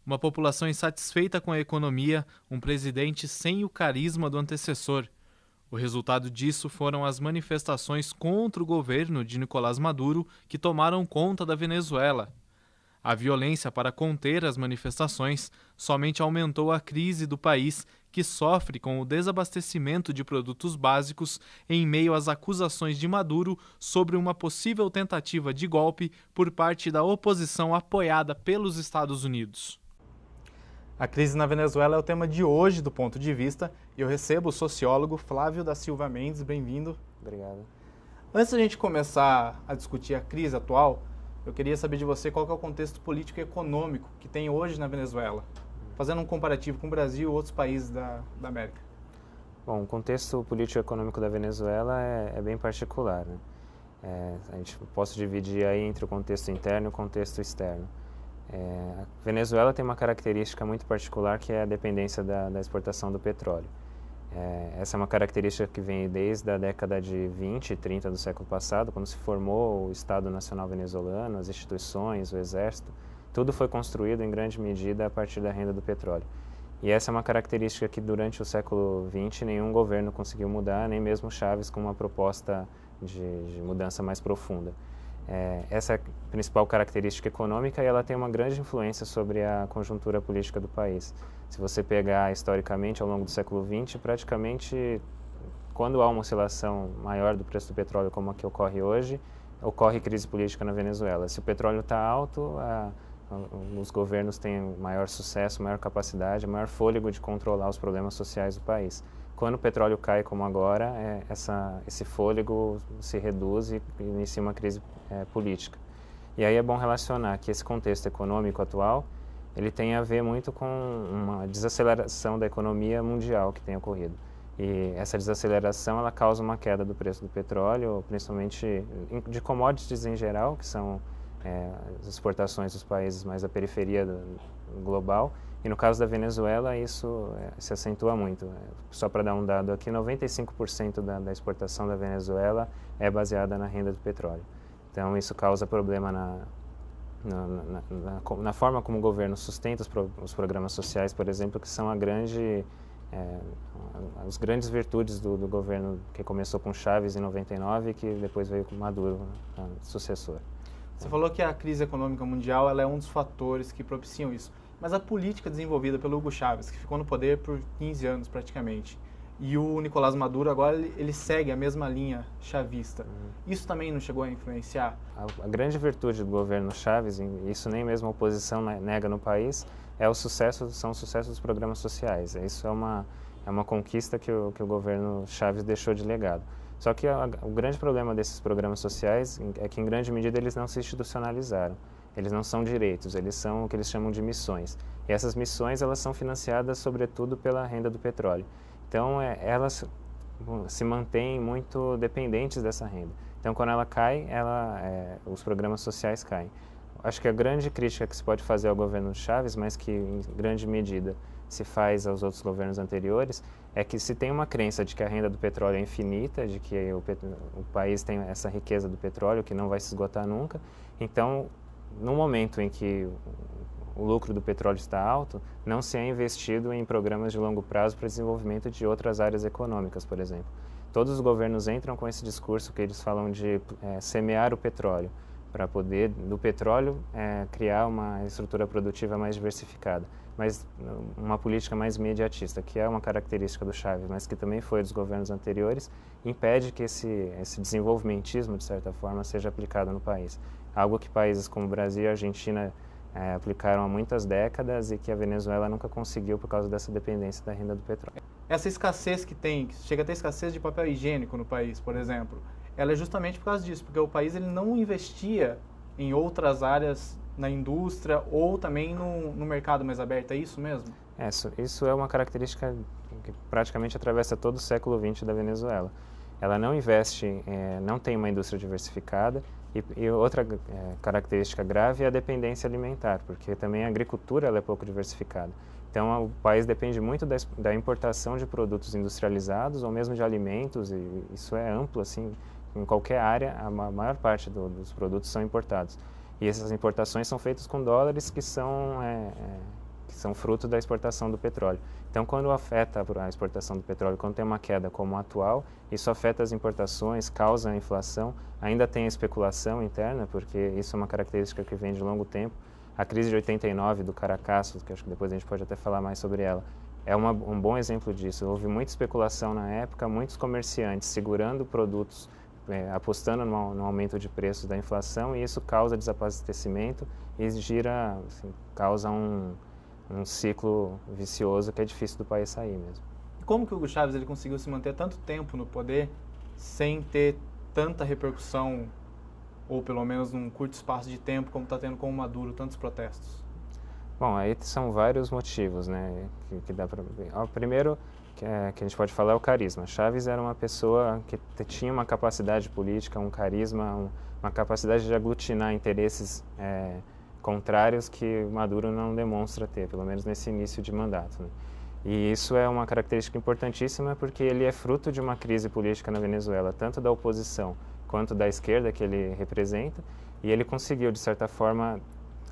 Uma população insatisfeita com a economia, um presidente sem o carisma do antecessor. O resultado disso foram as manifestações contra o governo de Nicolás Maduro, que tomaram conta da Venezuela. A violência para conter as manifestações somente aumentou a crise do país, que sofre com o desabastecimento de produtos básicos em meio às acusações de Maduro sobre uma possível tentativa de golpe por parte da oposição apoiada pelos Estados Unidos. A crise na Venezuela é o tema de hoje do Ponto de Vista e eu recebo o sociólogo Flávio da Silva Mendes. Bem-vindo. Obrigado. Antes da gente começar a discutir a crise atual, eu queria saber de você qual que é o contexto político e econômico que tem hoje na Venezuela, fazendo um comparativo com o Brasil e outros países da América. Bom, o contexto político-econômico da Venezuela é bem particular, né? A gente posso dividir aí entre o contexto interno e o contexto externo. A Venezuela tem uma característica muito particular que é a dependência da exportação do petróleo. Essa é uma característica que vem desde a década de 20 e 30 do século passado, quando se formou o Estado Nacional Venezuelano, as instituições, o exército. Tudo foi construído em grande medida a partir da renda do petróleo. E essa é uma característica que durante o século XX nenhum governo conseguiu mudar, nem mesmo Chávez com uma proposta de mudança mais profunda. Essa é a principal característica econômica e ela tem uma grande influência sobre a conjuntura política do país. Se você pegar historicamente ao longo do século XX, praticamente quando há uma oscilação maior do preço do petróleo como a que ocorre hoje, ocorre crise política na Venezuela. Se o petróleo está alto, os governos têm maior sucesso, maior capacidade, maior fôlego de controlar os problemas sociais do país. Quando o petróleo cai como agora, esse fôlego se reduz e inicia uma crise política. E aí é bom relacionar que esse contexto econômico atual ele tem a ver muito com uma desaceleração da economia mundial que tem ocorrido. E essa desaceleração ela causa uma queda do preço do petróleo, principalmente de commodities em geral, que são as exportações dos países mais da periferia global. E no caso da Venezuela, isso se acentua muito. Só para dar um dado aqui, 95% da exportação da Venezuela é baseada na renda do petróleo. Então, isso causa problema na forma como o governo sustenta os programas sociais, por exemplo, que são as grandes virtudes do governo que começou com Chávez em 99 e que depois veio com Maduro, sucessor. Você falou que a crise econômica mundial ela é um dos fatores que propiciam isso. Mas a política desenvolvida pelo Hugo Chávez, que ficou no poder por 15 anos praticamente, e o Nicolás Maduro agora ele segue a mesma linha chavista. Isso também não chegou a influenciar? A grande virtude do governo Chávez, isso nem mesmo a oposição nega no país, são o sucesso dos programas sociais. Isso é uma conquista que o governo Chávez deixou de legado. Só que o grande problema desses programas sociais é que, em grande medida, eles não se institucionalizaram. Eles não são direitos, eles são o que eles chamam de missões. E essas missões elas são financiadas, sobretudo, pela renda do petróleo. Então, elas se mantêm muito dependentes dessa renda. Então, quando ela cai, os programas sociais caem. Acho que a grande crítica que se pode fazer ao governo Chávez, mas que, em grande medida, se faz aos outros governos anteriores, é que se tem uma crença de que a renda do petróleo é infinita, de que o país tem essa riqueza do petróleo que não vai se esgotar nunca, então, no momento em que o lucro do petróleo está alto, não se é investido em programas de longo prazo para desenvolvimento de outras áreas econômicas, por exemplo. Todos os governos entram com esse discurso que eles falam de semear o petróleo, para poder, do petróleo, criar uma estrutura produtiva mais diversificada, mas uma política mais imediatista, que é uma característica do Chávez, mas que também foi dos governos anteriores, impede que esse desenvolvimentismo, de certa forma, seja aplicado no país. Algo que países como o Brasil e a Argentina aplicaram há muitas décadas e que a Venezuela nunca conseguiu por causa dessa dependência da renda do petróleo. Essa escassez que chega a ter escassez de papel higiênico no país, por exemplo, ela é justamente por causa disso, porque o país ele não investia em outras áreas na indústria ou também no mercado mais aberto, é isso mesmo? Isso é uma característica que praticamente atravessa todo o século XX da Venezuela. Ela não investe, não tem uma indústria diversificada e outra característica grave é a dependência alimentar, porque também a agricultura ela é pouco diversificada. Então, o país depende muito da importação de produtos industrializados ou mesmo de alimentos, e isso é amplo, assim, em qualquer área, a maior parte dos produtos são importados. E essas importações são feitas com dólares que são que são fruto da exportação do petróleo. Então, quando afeta a exportação do petróleo, quando tem uma queda como a atual, isso afeta as importações, causa a inflação, ainda tem a especulação interna, porque isso é uma característica que vem de longo tempo. A crise de 89 do Caracaço, que acho que depois a gente pode até falar mais sobre ela, é um bom exemplo disso. Houve muita especulação na época, muitos comerciantes segurando produtos, apostando no aumento de preços da inflação, e isso causa desabastecimento e causa um ciclo vicioso que é difícil do país sair mesmo. Como que o Hugo Chávez ele conseguiu se manter tanto tempo no poder sem ter tanta repercussão, ou pelo menos num curto espaço de tempo, como está tendo com o Maduro, tantos protestos? Bom, aí são vários motivos, né, que dá para ver. O primeiro que a gente pode falar é o carisma. Chávez era uma pessoa que tinha uma capacidade política, um carisma, uma capacidade de aglutinar interesses contrários que Maduro não demonstra ter, pelo menos nesse início de mandato, né? E isso é uma característica importantíssima porque ele é fruto de uma crise política na Venezuela, tanto da oposição quanto da esquerda que ele representa, e ele conseguiu, de certa forma,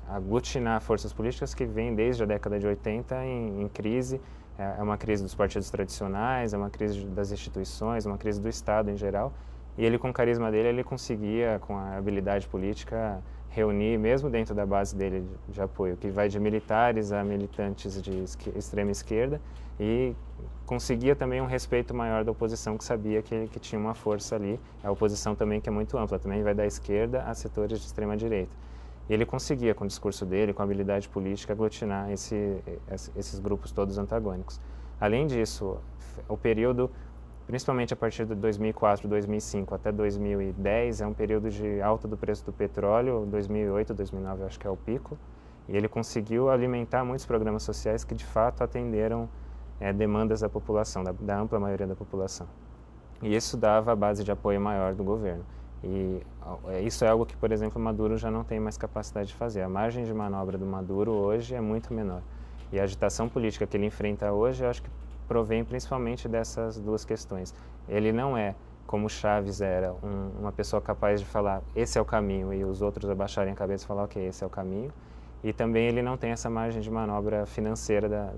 aglutinar forças políticas que vêm desde a década de 80 em crise. É uma crise dos partidos tradicionais, é uma crise das instituições, é uma crise do Estado em geral, e ele, com o carisma dele, ele conseguia, com a habilidade política, reunir, mesmo dentro da base dele de apoio, que vai de militares a militantes de extrema esquerda, e conseguia também um respeito maior da oposição, que sabia que tinha uma força ali. A oposição também, que é muito ampla, também vai da esquerda a setores de extrema direita. E ele conseguia, com o discurso dele, com a habilidade política, aglutinar esses grupos todos antagônicos. Além disso, o período, principalmente a partir de 2004, 2005 até 2010, é um período de alta do preço do petróleo. 2008, 2009 eu acho que é o pico. E ele conseguiu alimentar muitos programas sociais que de fato atenderam demandas da população, da ampla maioria da população. E isso dava a base de apoio maior do governo. E isso é algo que, por exemplo, Maduro já não tem mais capacidade de fazer. A margem de manobra do Maduro hoje é muito menor. E a agitação política que ele enfrenta hoje, eu acho que provém principalmente dessas duas questões. Ele não é, como Chávez era, uma pessoa capaz de falar esse é o caminho e os outros abaixarem a cabeça e falar ok, esse é o caminho. E também ele não tem essa margem de manobra financeira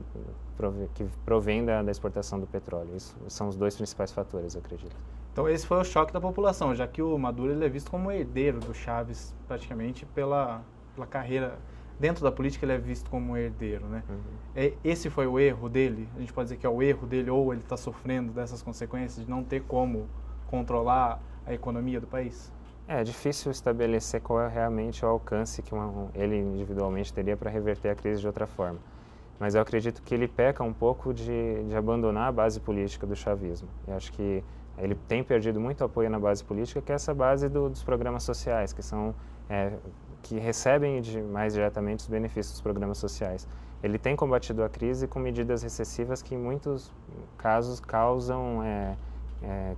que provém da exportação do petróleo. Isso são os dois principais fatores, eu acredito. Então esse foi o choque da população, já que o Maduro ele é visto como herdeiro do Chávez, praticamente, pela carreira. Dentro da política ele é visto como um herdeiro, né? Uhum. Esse foi o erro dele? A gente pode dizer que é o erro dele, ou ele está sofrendo dessas consequências de não ter como controlar a economia do país? É difícil estabelecer qual é realmente o alcance que ele individualmente teria para reverter a crise de outra forma. Mas eu acredito que ele peca um pouco de abandonar a base política do chavismo. Eu acho que ele tem perdido muito apoio na base política, que é essa base dos programas sociais, que recebem mais diretamente os benefícios dos programas sociais. Ele tem combatido a crise com medidas recessivas que, em muitos casos, causam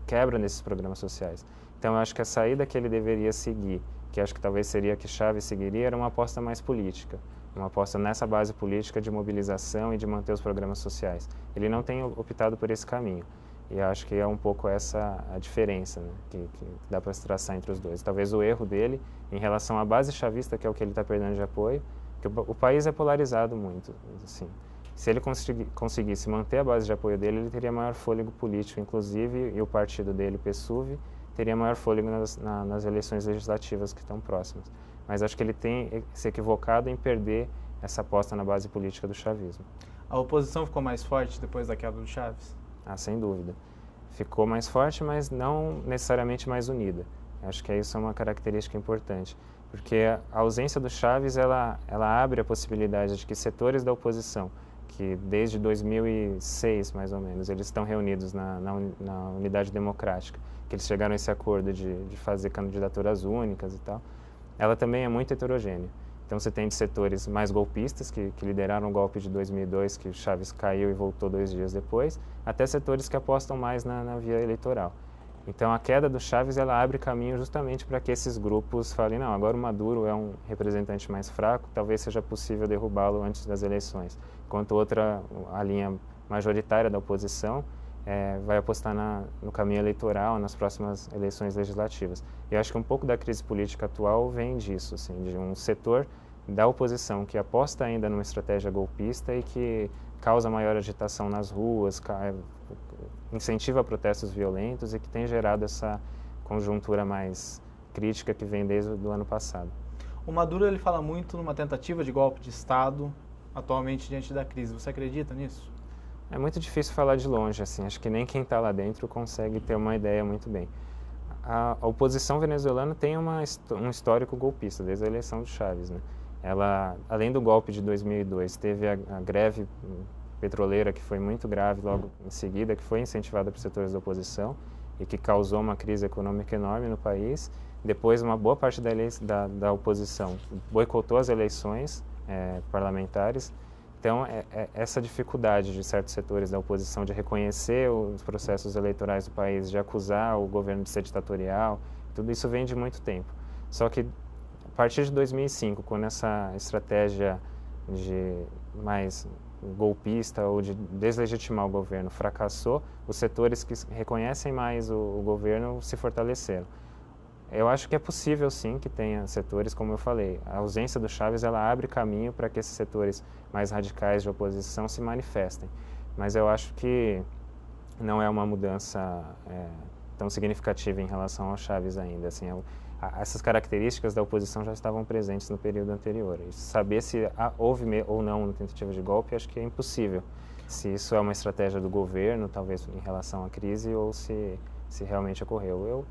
quebra nesses programas sociais. Então, eu acho que a saída que ele deveria seguir, que acho que talvez seria a que Chávez seguiria, era uma aposta mais política, uma aposta nessa base política de mobilização e de manter os programas sociais. Ele não tem optado por esse caminho. E acho que é um pouco essa a diferença, né, que dá para se traçar entre os dois. Talvez o erro dele em relação à base chavista, que é o que ele está perdendo de apoio, que o país é polarizado muito. Assim. Se ele conseguisse manter a base de apoio dele, ele teria maior fôlego político, inclusive, e o partido dele, o PSUV, teria maior fôlego nas eleições legislativas que estão próximas. Mas acho que ele tem se equivocado em perder essa aposta na base política do chavismo. A oposição ficou mais forte depois da queda do Chávez? Ah, sem dúvida. Ficou mais forte, mas não necessariamente mais unida. Acho que isso é uma característica importante, porque a ausência do Chávez, ela abre a possibilidade de que setores da oposição, que desde 2006, mais ou menos, eles estão reunidos na Unidade Democrática, que eles chegaram a esse acordo de fazer candidaturas únicas e tal, ela também é muito heterogênea. Então você tem de setores mais golpistas, que lideraram o golpe de 2002, que o Chávez caiu e voltou 2 dias depois, até setores que apostam mais na via eleitoral. Então a queda do Chávez, ela abre caminho justamente para que esses grupos falem, não, agora o Maduro é um representante mais fraco, talvez seja possível derrubá-lo antes das eleições. Enquanto a linha majoritária da oposição vai apostar no caminho eleitoral, nas próximas eleições legislativas. E eu acho que um pouco da crise política atual vem disso, assim, de um setor da oposição, que aposta ainda numa estratégia golpista e que causa maior agitação nas ruas, incentiva protestos violentos e que tem gerado essa conjuntura mais crítica que vem desde o ano passado. O Maduro ele fala muito numa tentativa de golpe de Estado atualmente diante da crise. Você acredita nisso? É muito difícil falar de longe, assim. Acho que nem quem está lá dentro consegue ter uma ideia muito bem. A oposição venezuelana tem um histórico golpista desde a eleição de Chávez, né? Ela, além do golpe de 2002, teve a greve petroleira, que foi muito grave logo em seguida, que foi incentivada por setores da oposição e que causou uma crise econômica enorme no país. Depois, uma boa parte da oposição boicotou as eleições parlamentares. Então, essa dificuldade de certos setores da oposição de reconhecer os processos eleitorais do país, de acusar o governo de ser ditatorial, tudo isso vem de muito tempo. Só que, a partir de 2005, quando essa estratégia de mais golpista ou de deslegitimar o governo fracassou, os setores que reconhecem mais o governo se fortaleceram. Eu acho que é possível, sim, que tenha setores, como eu falei. A ausência do Chávez, ela abre caminho para que esses setores mais radicais de oposição se manifestem. Mas eu acho que não é uma mudança tão significativa em relação ao Chávez ainda. Assim, essas características da oposição já estavam presentes no período anterior. E saber se houve ou não uma tentativa de golpe, acho que é impossível. Se isso é uma estratégia do governo, talvez em relação à crise, ou se realmente ocorreu.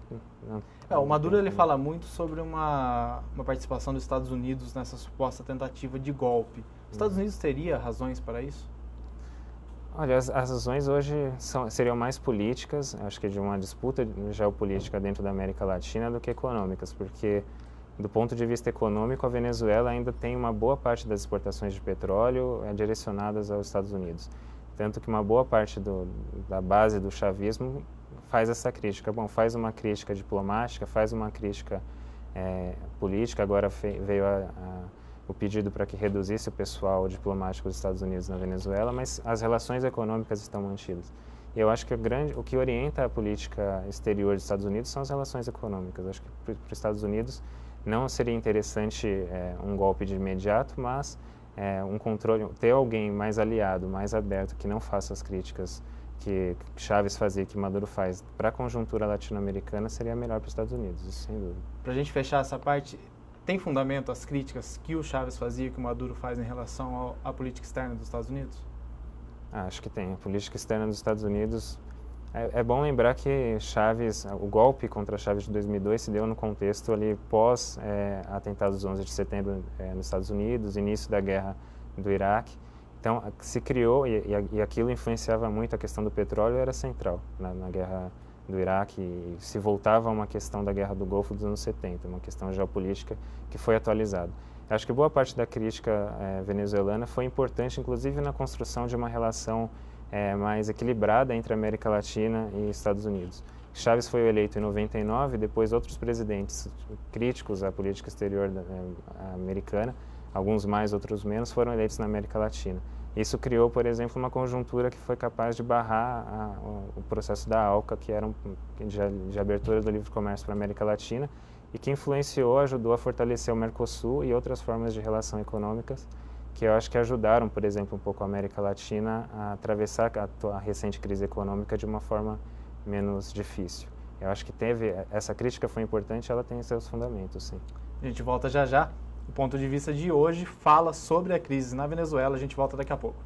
O Maduro ele fala muito sobre uma participação dos Estados Unidos nessa suposta tentativa de golpe. Os Estados Unidos teria razões para isso? Olha, as razões hoje seriam mais políticas, acho que de uma disputa geopolítica dentro da América Latina do que econômicas, porque do ponto de vista econômico, a Venezuela ainda tem uma boa parte das exportações de petróleo direcionadas aos Estados Unidos. Tanto que uma boa parte da base do chavismo faz essa crítica. Bom, faz uma crítica diplomática, faz uma crítica política. Agora veio o pedido para que reduzisse o pessoal diplomático dos Estados Unidos na Venezuela, mas as relações econômicas estão mantidas. E eu acho que o que orienta a política exterior dos Estados Unidos são as relações econômicas. Acho que para os Estados Unidos não seria interessante um golpe de imediato, mas um controle, ter alguém mais aliado, mais aberto, que não faça as críticas que Chávez fazia, que Maduro faz, para a conjuntura latino-americana, seria melhor para os Estados Unidos, isso sem dúvida. Para a gente fechar essa parte, tem fundamento as críticas que o Chávez fazia, que o Maduro faz em relação à política externa dos Estados Unidos? Acho que tem. A política externa dos Estados Unidos... É bom lembrar que o golpe contra Chávez de 2002 se deu no contexto ali pós atentados dos 11 de setembro nos Estados Unidos, início da guerra do Iraque. Então, se criou, e aquilo influenciava muito, a questão do petróleo era central na guerra do Iraque, e se voltava a uma questão da guerra do Golfo dos anos 70, uma questão geopolítica que foi atualizada. Acho que boa parte da crítica venezuelana foi importante, inclusive na construção de uma relação mais equilibrada entre a América Latina e Estados Unidos. Chávez foi eleito em 99, depois outros presidentes críticos à política exterior americana, alguns mais, outros menos, foram eleitos na América Latina. Isso criou, por exemplo, uma conjuntura que foi capaz de barrar o processo da ALCA, que era de abertura do livre comércio para a América Latina, e que influenciou, ajudou a fortalecer o Mercosul e outras formas de relação econômicas, que eu acho que ajudaram, por exemplo, um pouco a América Latina a atravessar a recente crise econômica de uma forma menos difícil. Eu acho que essa crítica foi importante, ela tem seus fundamentos, sim. A gente volta já já. O ponto de vista de hoje fala sobre a crise na Venezuela. A gente volta daqui a pouco.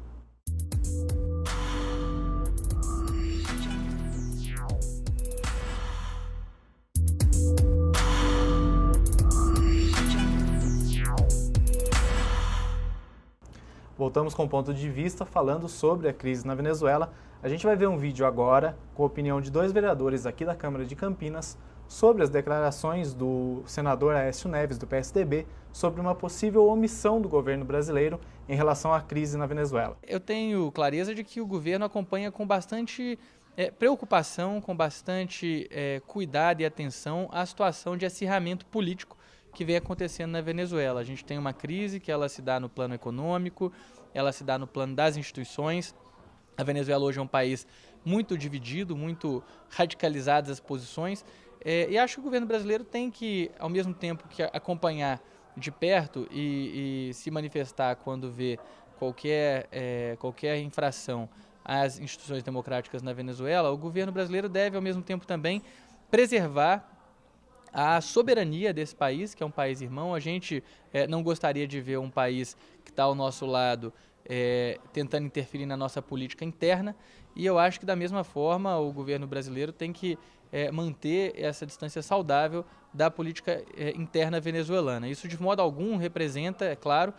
Voltamos com o ponto de vista falando sobre a crise na Venezuela. A gente vai ver um vídeo agora com a opinião de dois vereadores aqui da Câmara de Campinas sobre as declarações do senador Aécio Neves, do PSDB, sobre uma possível omissão do governo brasileiro em relação à crise na Venezuela. Eu tenho clareza de que o governo acompanha com bastante preocupação, com bastante cuidado e atenção a situação de acirramento político que vem acontecendo na Venezuela. A gente tem uma crise que ela se dá no plano econômico, ela se dá no plano das instituições. A Venezuela hoje é um país muito dividido, muito radicalizado as posições, e acho que o governo brasileiro tem que, ao mesmo tempo que acompanhar de perto e se manifestar quando vê qualquer infração às instituições democráticas na Venezuela, o governo brasileiro deve, ao mesmo tempo, também preservar a soberania desse país, que é um país irmão. A gente não gostaria de ver um país que está ao nosso lado tentando interferir na nossa política interna, e eu acho que, da mesma forma, o governo brasileiro tem que manter essa distância saudável da política interna venezuelana. Isso, de modo algum, representa, é claro,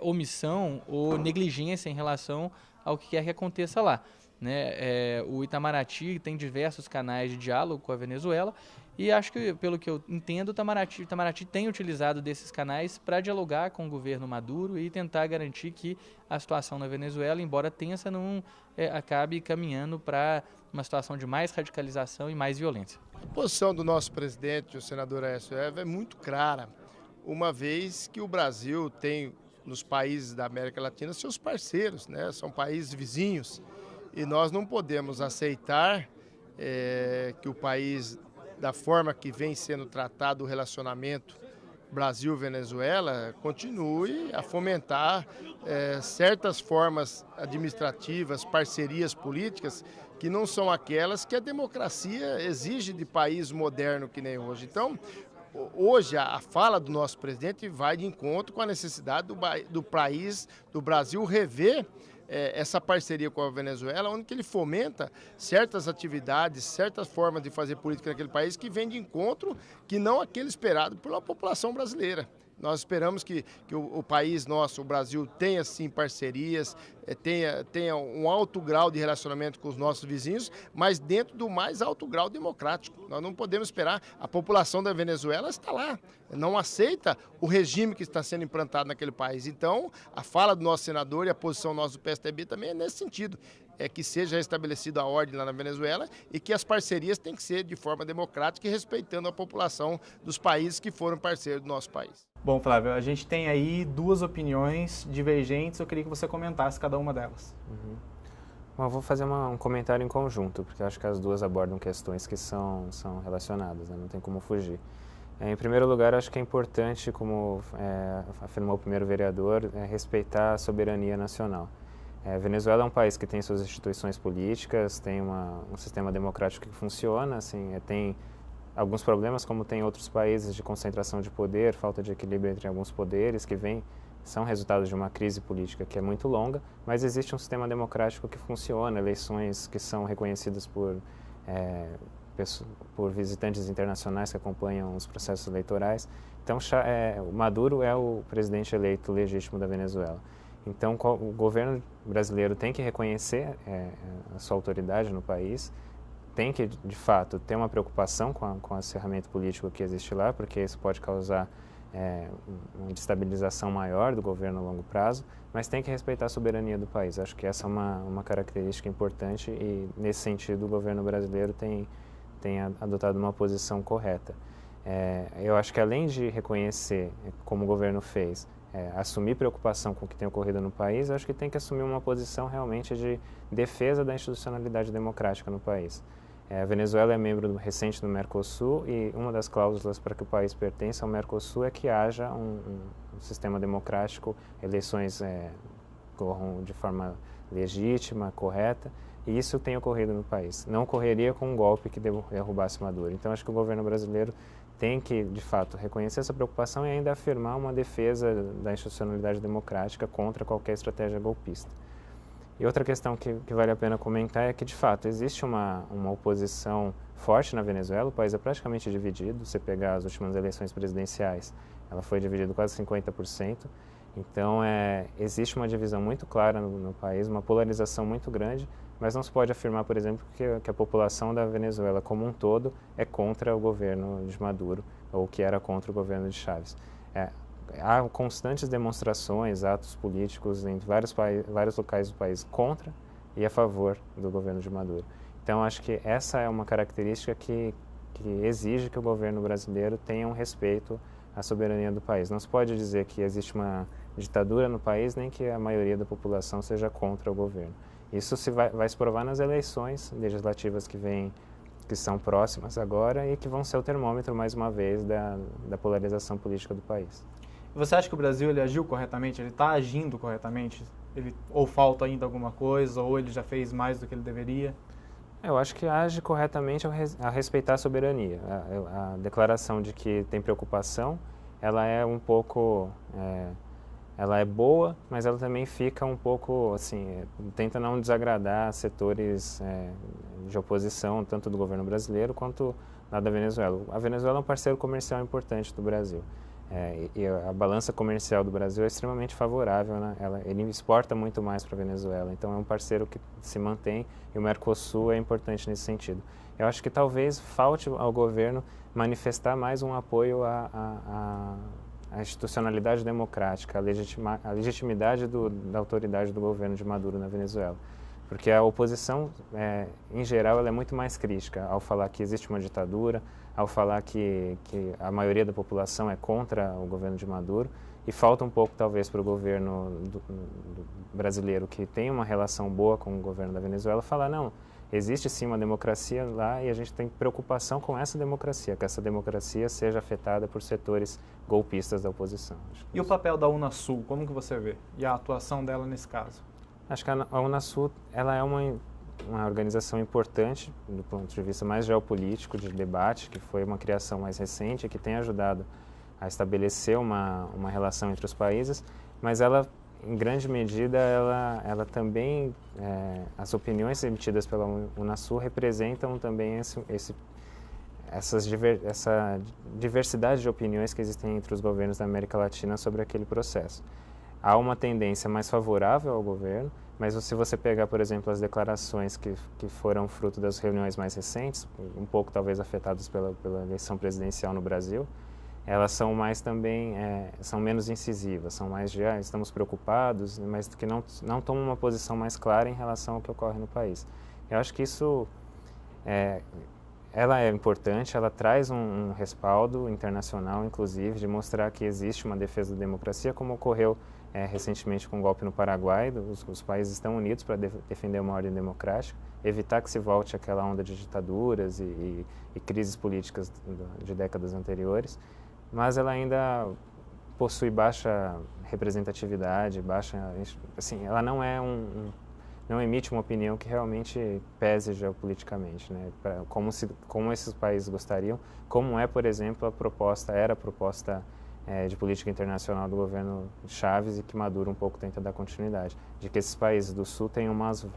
omissão ou negligência em relação ao que quer que aconteça lá, né? O Itamaraty tem diversos canais de diálogo com a Venezuela e acho que, pelo que eu entendo, o Itamaraty tem utilizado desses canais para dialogar com o governo Maduro e tentar garantir que a situação na Venezuela, embora tensa, não acabe caminhando para uma situação de mais radicalização e mais violência. A posição do nosso presidente, o senador Aécio Neves, é muito clara, uma vez que o Brasil tem, nos países da América Latina, seus parceiros, né? São países vizinhos, e nós não podemos aceitar que o país, da forma que vem sendo tratado o relacionamento Brasil-Venezuela, continue a fomentar certas formas administrativas, parcerias políticas, que não são aquelas que a democracia exige de país moderno que nem hoje. Então, hoje a fala do nosso presidente vai de encontro com a necessidade do país, do Brasil, rever essa parceria com a Venezuela, onde que ele fomenta certas atividades, certas formas de fazer política naquele país que vem de encontro, que não aquele esperado pela população brasileira. Nós esperamos que o país nosso, o Brasil, tenha sim parcerias, tenha um alto grau de relacionamento com os nossos vizinhos, mas dentro do mais alto grau democrático. Nós não podemos esperar. A população da Venezuela está lá, não aceita o regime que está sendo implantado naquele país. Então, a fala do nosso senador e a posição nossa do PSDB também é nesse sentido. É que seja restabelecida a ordem lá na Venezuela e que as parcerias têm que ser de forma democrática e respeitando a população dos países que foram parceiros do nosso país. Bom, Flávio, a gente tem aí duas opiniões divergentes, eu queria que você comentasse cada uma delas. Bom, eu vou fazer um comentário em conjunto, porque eu acho que as duas abordam questões que são relacionadas, né? Não tem como fugir. Em primeiro lugar, acho que é importante, como afirmou o primeiro vereador, respeitar a soberania nacional. A Venezuela é um país que tem suas instituições políticas, tem um sistema democrático que funciona, assim, tem alguns problemas, como tem outros países, de concentração de poder, falta de equilíbrio entre alguns poderes, que são resultados de uma crise política que é muito longa, mas existe um sistema democrático que funciona, eleições que são reconhecidas por visitantes internacionais que acompanham os processos eleitorais. Então, o Maduro é o presidente eleito legítimo da Venezuela. Então, o governo brasileiro tem que reconhecer a sua autoridade no país, tem que, de fato, ter uma preocupação com o acirramento político que existe lá, porque isso pode causar uma destabilização maior do governo a longo prazo, mas tem que respeitar a soberania do país. Acho que essa é uma característica importante e, nesse sentido, o governo brasileiro tem adotado uma posição correta. Eu acho que, além de reconhecer, como o governo fez, assumir preocupação com o que tem ocorrido no país, acho que tem que assumir uma posição realmente de defesa da institucionalidade democrática no país. A Venezuela é membro recente do Mercosul e uma das cláusulas para que o país pertença ao Mercosul é que haja um sistema democrático, eleições corram de forma legítima, correta, e isso tem ocorrido no país. Não ocorreria com um golpe que derrubasse Maduro. Então, acho que o governo brasileiro tem que, de fato, reconhecer essa preocupação e ainda afirmar uma defesa da institucionalidade democrática contra qualquer estratégia golpista. E outra questão que vale a pena comentar é que, de fato, existe uma oposição forte na Venezuela. O país é praticamente dividido. Se pegar as últimas eleições presidenciais, ela foi dividida quase 50%. Então, existe uma divisão muito clara no país, uma polarização muito grande, mas não se pode afirmar, por exemplo, que a população da Venezuela como um todo é contra o governo de Maduro ou que era contra o governo de Chávez. Há constantes demonstrações, atos políticos em vários locais do país contra e a favor do governo de Maduro. Então, acho que essa é uma característica que exige que o governo brasileiro tenha um respeito à soberania do país. Não se pode dizer que existe uma ditadura no país, nem que a maioria da população seja contra o governo. Isso vai se provar nas eleições legislativas que são próximas agora e que vão ser o termômetro, mais uma vez, da polarização política do país. Você acha que o Brasil ele agiu corretamente? Ele está agindo corretamente? Ou falta ainda alguma coisa, ou ele já fez mais do que ele deveria? Eu acho que age corretamente a respeitar a soberania. A declaração de que tem preocupação, ela é um pouco, ela é boa, mas ela também fica um pouco, assim, tenta não desagradar setores de oposição, tanto do governo brasileiro quanto da Venezuela. A Venezuela é um parceiro comercial importante do Brasil. E a balança comercial do Brasil é extremamente favorável, né? Ele exporta muito mais para a Venezuela, então é um parceiro que se mantém e o Mercosul é importante nesse sentido. Eu acho que talvez falte ao governo manifestar mais um apoio à institucionalidade democrática, à legitimidade da autoridade do governo de Maduro na Venezuela. Porque a oposição, em geral, ela é muito mais crítica ao falar que existe uma ditadura, ao falar que a maioria da população é contra o governo de Maduro, e falta um pouco, talvez, para o governo do brasileiro, que tem uma relação boa com o governo da Venezuela, falar, não, existe sim uma democracia lá e a gente tem preocupação com essa democracia, que essa democracia seja afetada por setores golpistas da oposição. E o papel da Unasul, como que você vê? E a atuação dela nesse caso? Acho que a Unasul ela é uma organização importante do ponto de vista mais geopolítico, de debate, que foi uma criação mais recente, que tem ajudado a estabelecer uma relação entre os países, mas ela, em grande medida, ela também, as opiniões emitidas pela Unasul representam também essa diversidade de opiniões que existem entre os governos da América Latina sobre aquele processo. Há uma tendência mais favorável ao governo, mas se você pegar, por exemplo, as declarações que foram fruto das reuniões mais recentes, um pouco talvez afetadas pela eleição presidencial no Brasil, elas são mais também, são menos incisivas, são mais de, estamos preocupados, mas que não tomam uma posição mais clara em relação ao que ocorre no país. Eu acho que isso, ela é importante, ela traz um respaldo internacional, inclusive, de mostrar que existe uma defesa da democracia, como ocorreu recentemente com o golpe no Paraguai. Os países estão unidos para defender uma ordem democrática, evitar que se volte aquela onda de ditaduras e crises políticas de décadas anteriores, mas ela ainda possui baixa representatividade, assim, ela não é não emite uma opinião que realmente pese geopoliticamente, né? Como esses países gostariam, como por exemplo, era a proposta de política internacional do governo Chávez e que Maduro um pouco tenta dar continuidade, de que esses países do Sul tenham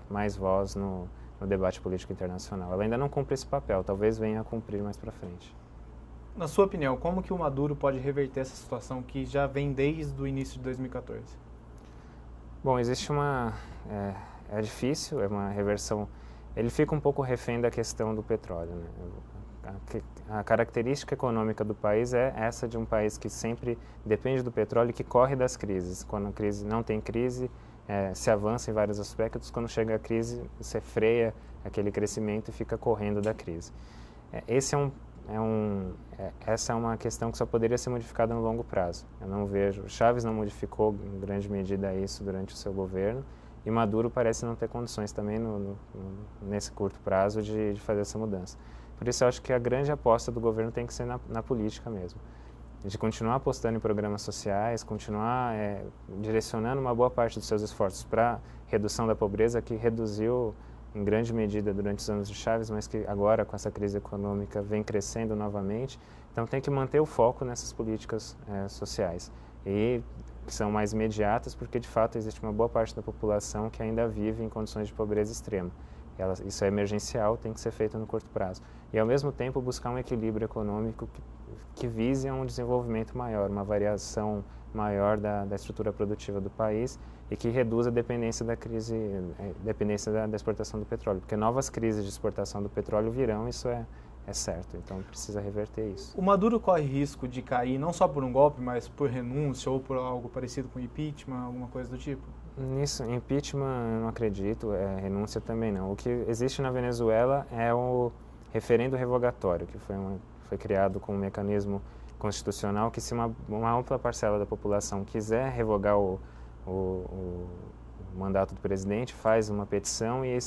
mais voz no debate político internacional. Ela ainda não cumpre esse papel, talvez venha a cumprir mais para frente. Na sua opinião, como que o Maduro pode reverter essa situação que já vem desde o início de 2014? Bom, existe é difícil, é uma reversão. Ele fica um pouco refém da questão do petróleo, né? A característica econômica do país é essa de um país que sempre depende do petróleo e que corre das crises. Quando a crise não tem crise, se avança em vários aspectos. Quando chega a crise, você freia aquele crescimento e fica correndo da crise. Essa é uma questão que só poderia ser modificada no longo prazo. Eu não vejo. Chávez não modificou em grande medida isso durante o seu governo e Maduro parece não ter condições também nesse curto prazo de fazer essa mudança. Por isso eu acho que a grande aposta do governo tem que ser na política mesmo, de continuar apostando em programas sociais, continuar direcionando uma boa parte dos seus esforços para redução da pobreza, que reduziu em grande medida durante os anos de Chávez, mas que agora com essa crise econômica vem crescendo novamente. Então tem que manter o foco nessas políticas sociais e que são mais imediatas, porque de fato existe uma boa parte da população que ainda vive em condições de pobreza extrema. Isso é emergencial, tem que ser feito no curto prazo. E, ao mesmo tempo, buscar um equilíbrio econômico que vise um desenvolvimento maior, uma variação maior da estrutura produtiva do país e que reduza a dependência da exportação do petróleo. Porque novas crises de exportação do petróleo virão, isso é certo. Então, precisa reverter isso. O Maduro corre risco de cair não só por um golpe, mas por renúncia ou por algo parecido com impeachment, alguma coisa do tipo? Nisso, impeachment eu não acredito, renúncia também não. O que existe na Venezuela é o referendo revogatório, que foi criado como um mecanismo constitucional que se uma ampla parcela da população quiser revogar o mandato do presidente, faz uma petição e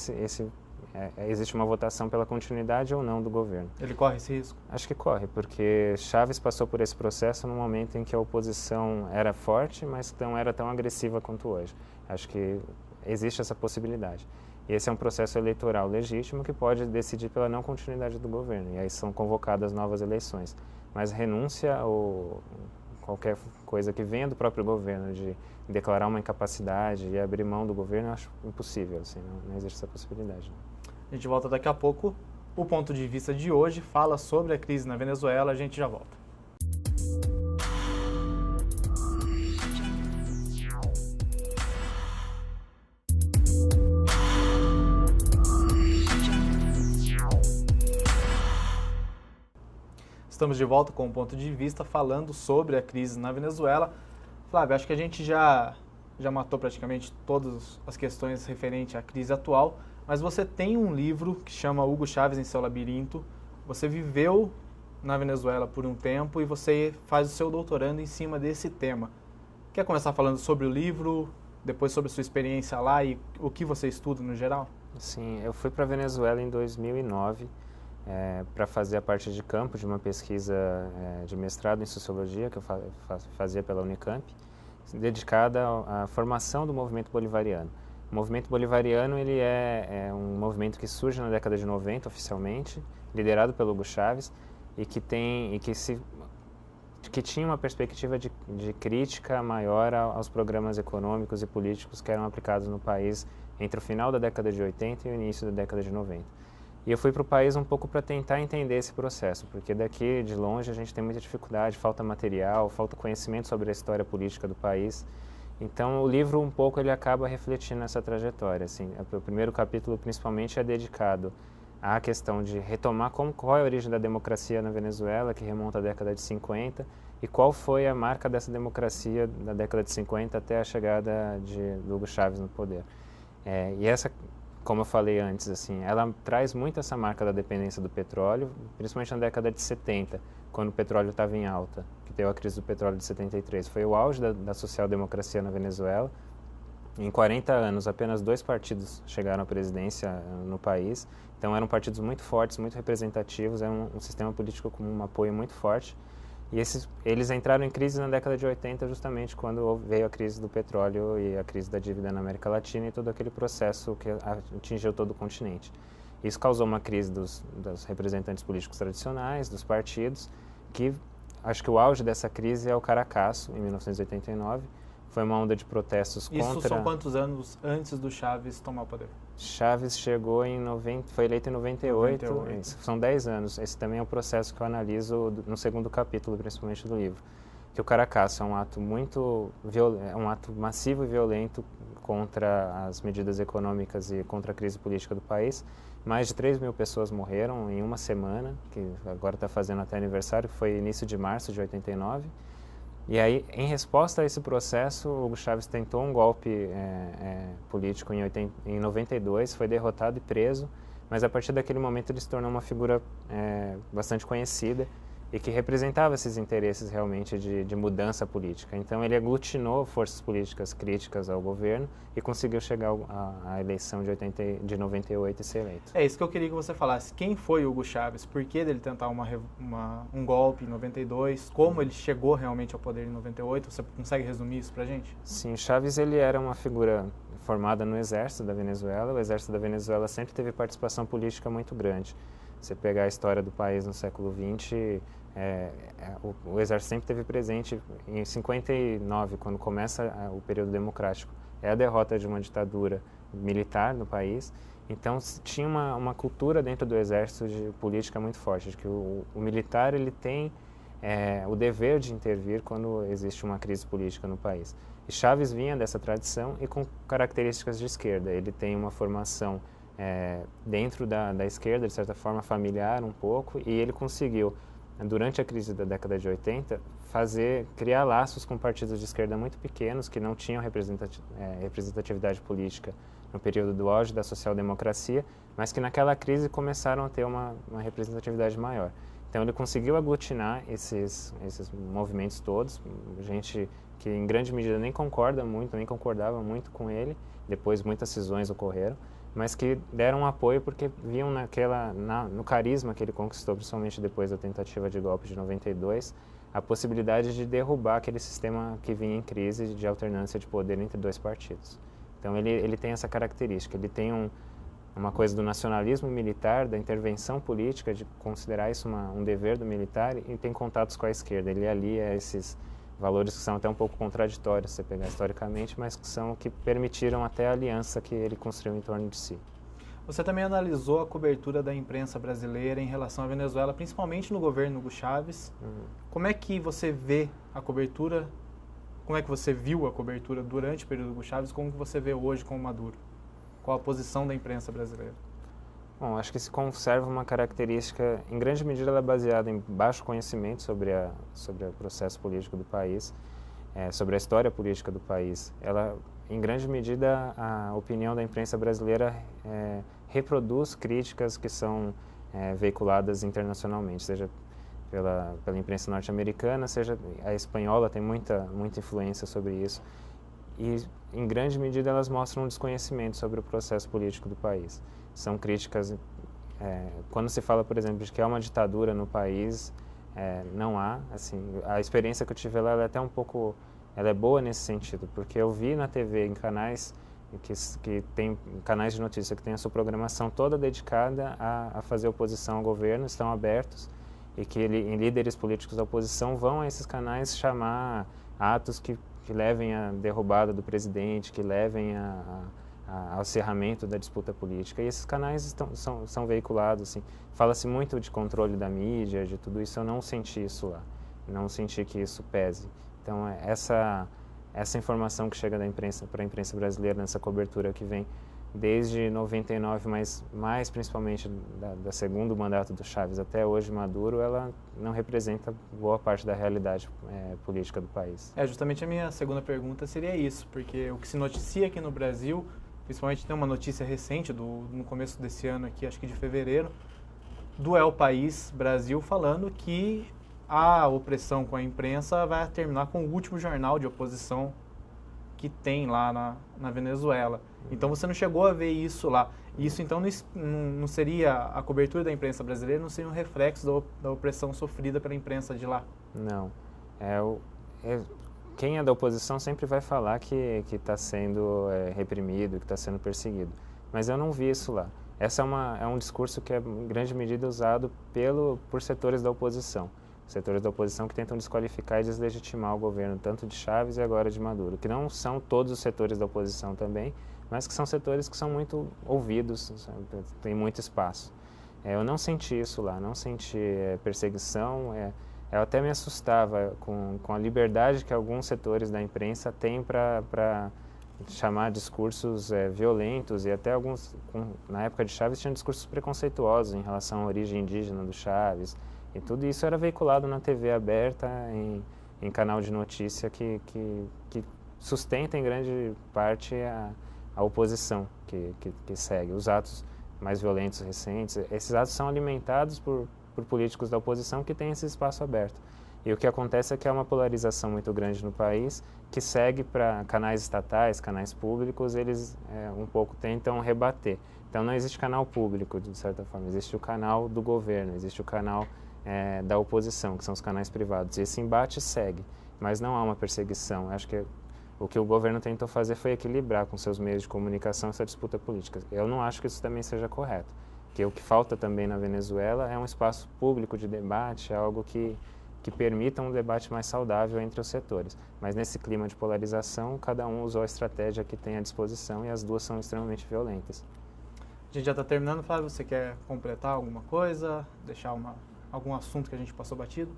existe uma votação pela continuidade ou não do governo. Ele corre esse risco? Acho que corre, porque Chávez passou por esse processo no momento em que a oposição era forte, mas não era tão agressiva quanto hoje. Acho que existe essa possibilidade. E esse é um processo eleitoral legítimo que pode decidir pela não continuidade do governo. E aí são convocadas novas eleições. Mas renúncia ou qualquer coisa que venha do próprio governo de declarar uma incapacidade e abrir mão do governo, eu acho impossível, assim, não existe essa possibilidade. A gente volta daqui a pouco. O ponto de vista de hoje fala sobre a crise na Venezuela, a gente já volta. Estamos de volta com o ponto de vista falando sobre a crise na Venezuela. Flávio, acho que a gente já matou praticamente todas as questões referentes à crise atual, mas você tem um livro que chama Hugo Chávez em seu labirinto. Você viveu na Venezuela por um tempo e você faz o seu doutorando em cima desse tema. Quer começar falando sobre o livro, depois sobre a sua experiência lá e o que você estuda no geral? Sim, eu fui para a Venezuela em 2009 para fazer a parte de campo de uma pesquisa de mestrado em Sociologia que eu fazia pela Unicamp, dedicada à formação do movimento bolivariano. O movimento bolivariano ele é um movimento que surge na década de 90 oficialmente, liderado pelo Hugo Chávez e que tinha uma perspectiva de crítica maior aos programas econômicos e políticos que eram aplicados no país entre o final da década de 80 e o início da década de 90. E eu fui para o país um pouco para tentar entender esse processo, porque daqui de longe a gente tem muita dificuldade, falta material, falta conhecimento sobre a história política do país. Então o livro um pouco ele acaba refletindo essa trajetória. Assim, o primeiro capítulo principalmente é dedicado à questão de retomar qual é a origem da democracia na Venezuela, que remonta à década de 50, e qual foi a marca dessa democracia da década de 50 até a chegada do Hugo Chávez no poder. E essa, como eu falei antes, assim, ela traz muito essa marca da dependência do petróleo, principalmente na década de 70, quando o petróleo estava em alta, que teve a crise do petróleo de 73. Foi o auge da social-democracia na Venezuela. Em 40 anos, apenas 2 partidos chegaram à presidência no país, então eram partidos muito fortes, muito representativos, era um sistema político com um apoio muito forte. E eles entraram em crise na década de 80 justamente quando veio a crise do petróleo e a crise da dívida na América Latina e todo aquele processo que atingiu todo o continente. Isso causou uma crise dos representantes políticos tradicionais, dos partidos, que acho que o auge dessa crise é o Caracaço, em 1989. Foi uma onda de protestos contra... Isso são quantos anos antes do Chávez tomar o poder? Chávez chegou foi eleito em 98. São 10 anos. Esse também é um processo que eu analiso no segundo capítulo, principalmente do livro. Que o Caracaço é um ato um ato massivo e violento contra as medidas econômicas e contra a crise política do país. Mais de 3 mil pessoas morreram em uma semana, que agora está fazendo até aniversário, que foi início de março de 89. E aí, em resposta a esse processo, o Hugo Chávez tentou um golpe político em 92, foi derrotado e preso, mas a partir daquele momento ele se tornou uma figura bastante conhecida e que representava esses interesses realmente de mudança política. Então ele aglutinou forças políticas críticas ao governo e conseguiu chegar à eleição de 98 e ser eleito. É isso que eu queria que você falasse. Quem foi Hugo Chávez? Por que dele tentar um golpe em 92? Como ele chegou realmente ao poder em 98? Você consegue resumir isso pra gente? Sim, Chávez ele era uma figura formada no exército da Venezuela. O exército da Venezuela sempre teve participação política muito grande. Você pegar a história do país no século XX, o exército sempre esteve presente. Em 59, quando começa o período democrático, é a derrota de uma ditadura militar no país. Então tinha uma cultura dentro do exército de política muito forte, de que o militar ele tem o dever de intervir quando existe uma crise política no país. E Chávez vinha dessa tradição e com características de esquerda. Ele tem uma formação dentro da esquerda, de certa forma familiar um pouco, e ele conseguiu, durante a crise da década de 80, criar laços com partidos de esquerda muito pequenos, que não tinham representatividade política no período do auge da social-democracia, mas que naquela crise começaram a ter uma representatividade maior. Então ele conseguiu aglutinar esses movimentos todos, gente que em grande medida nem concordava muito com ele, depois muitas cisões ocorreram, mas que deram apoio porque viam no carisma que ele conquistou, principalmente depois da tentativa de golpe de 92, a possibilidade de derrubar aquele sistema que vinha em crise de alternância de poder entre dois partidos. Então ele tem essa característica, ele tem uma coisa do nacionalismo militar, da intervenção política, de considerar isso um dever do militar, e tem contatos com a esquerda. Ele alia esses valores que são até um pouco contraditórios, se você pegar historicamente, mas que permitiram até a aliança que ele construiu em torno de si. Você também analisou a cobertura da imprensa brasileira em relação à Venezuela, principalmente no governo Hugo Chávez. Como é que você vê a cobertura, como é que você viu a cobertura durante o período Hugo Chávez, como que você vê hoje com o Maduro? Qual a posição da imprensa brasileira? Bom, acho que se conserva uma característica, em grande medida ela é baseada em baixo conhecimento sobre o processo político do país, sobre a história política do país. Ela, em grande medida, a opinião da imprensa brasileira reproduz críticas que são veiculadas internacionalmente, seja pela imprensa norte-americana, seja a espanhola tem muita influência sobre isso. E, em grande medida, elas mostram um desconhecimento sobre o processo político do país. São críticas, quando se fala, por exemplo, de que há uma ditadura no país, não há. Assim, a experiência que eu tive lá, ela é até um pouco, ela é boa nesse sentido, porque eu vi na TV, em canais que tem canais de notícia que tem a sua programação toda dedicada a fazer oposição ao governo, estão abertos, e que líderes políticos da oposição vão a esses canais chamar atos que levem à derrubada do presidente, que levem ao cerramento da disputa política. E esses canais são veiculados, assim. Fala-se muito de controle da mídia, de tudo isso. Eu não senti isso lá. Não senti que isso pese. Então, essa informação que chega da imprensa para a imprensa brasileira, nessa cobertura que vem desde 99, mas mais principalmente da segundo mandato do Chávez até hoje, Maduro, ela não representa boa parte da realidade política do país. Justamente a minha segunda pergunta seria isso, porque o que se noticia aqui no Brasil, principalmente tem uma notícia recente, no começo desse ano aqui, acho que de fevereiro, do El País Brasil, falando que a opressão com a imprensa vai terminar com o último jornal de oposição que tem lá na Venezuela. Então você não chegou a ver isso lá. Isso então não seria, a cobertura da imprensa brasileira não seria um reflexo da opressão sofrida pela imprensa de lá? Não. Quem é da oposição sempre vai falar que está sendo reprimido, que está sendo perseguido. Mas eu não vi isso lá. Esse é um discurso que é em grande medida usado por setores da oposição. Setores da oposição que tentam desqualificar e deslegitimar o governo, tanto de Chávez e agora de Maduro, que não são todos os setores da oposição também, mas que são setores que são muito ouvidos, sabe? Tem muito espaço. Eu não senti isso lá, não senti perseguição, eu até me assustava com a liberdade que alguns setores da imprensa têm para chamar discursos violentos, e até alguns, na época de Chávez, tinham discursos preconceituosos em relação à origem indígena do Chávez. E tudo isso era veiculado na TV aberta, em canal de notícia que sustenta em grande parte a oposição que segue. Os atos mais violentos recentes, esses atos são alimentados por políticos da oposição que têm esse espaço aberto. E o que acontece é que há uma polarização muito grande no país, que segue para canais estatais, canais públicos, eles um pouco tentam rebater. Então não existe canal público, de certa forma, existe o canal do governo, existe o canal da oposição, que são os canais privados. E esse embate segue, mas não há uma perseguição. Acho que o que o governo tentou fazer foi equilibrar com seus meios de comunicação essa disputa política. Eu não acho que isso também seja correto, porque o que falta também na Venezuela é um espaço público de debate, algo que permita um debate mais saudável entre os setores. Mas nesse clima de polarização, cada um usou a estratégia que tem à disposição e as duas são extremamente violentas. A gente já está terminando, Flávio. Você quer completar alguma coisa? Deixar algum assunto que a gente passou batido?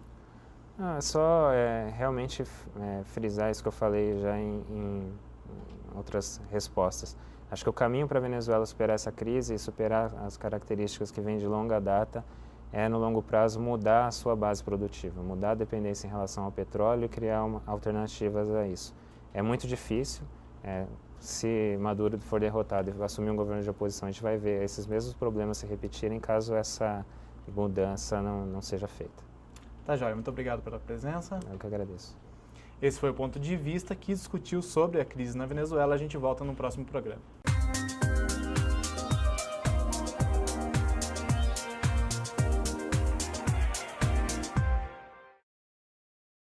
É só realmente frisar isso que eu falei já em outras respostas. Acho que o caminho para a Venezuela superar essa crise e superar as características que vêm de longa data no longo prazo, mudar a sua base produtiva, mudar a dependência em relação ao petróleo e criar alternativas a isso. É muito difícil. Se Maduro for derrotado e assumir um governo de oposição, a gente vai ver esses mesmos problemas se repetirem caso essa mudança não seja feita. Tá, joia. Muito obrigado pela presença. Eu que agradeço. Esse foi o Ponto de Vista, que discutiu sobre a crise na Venezuela. A gente volta no próximo programa.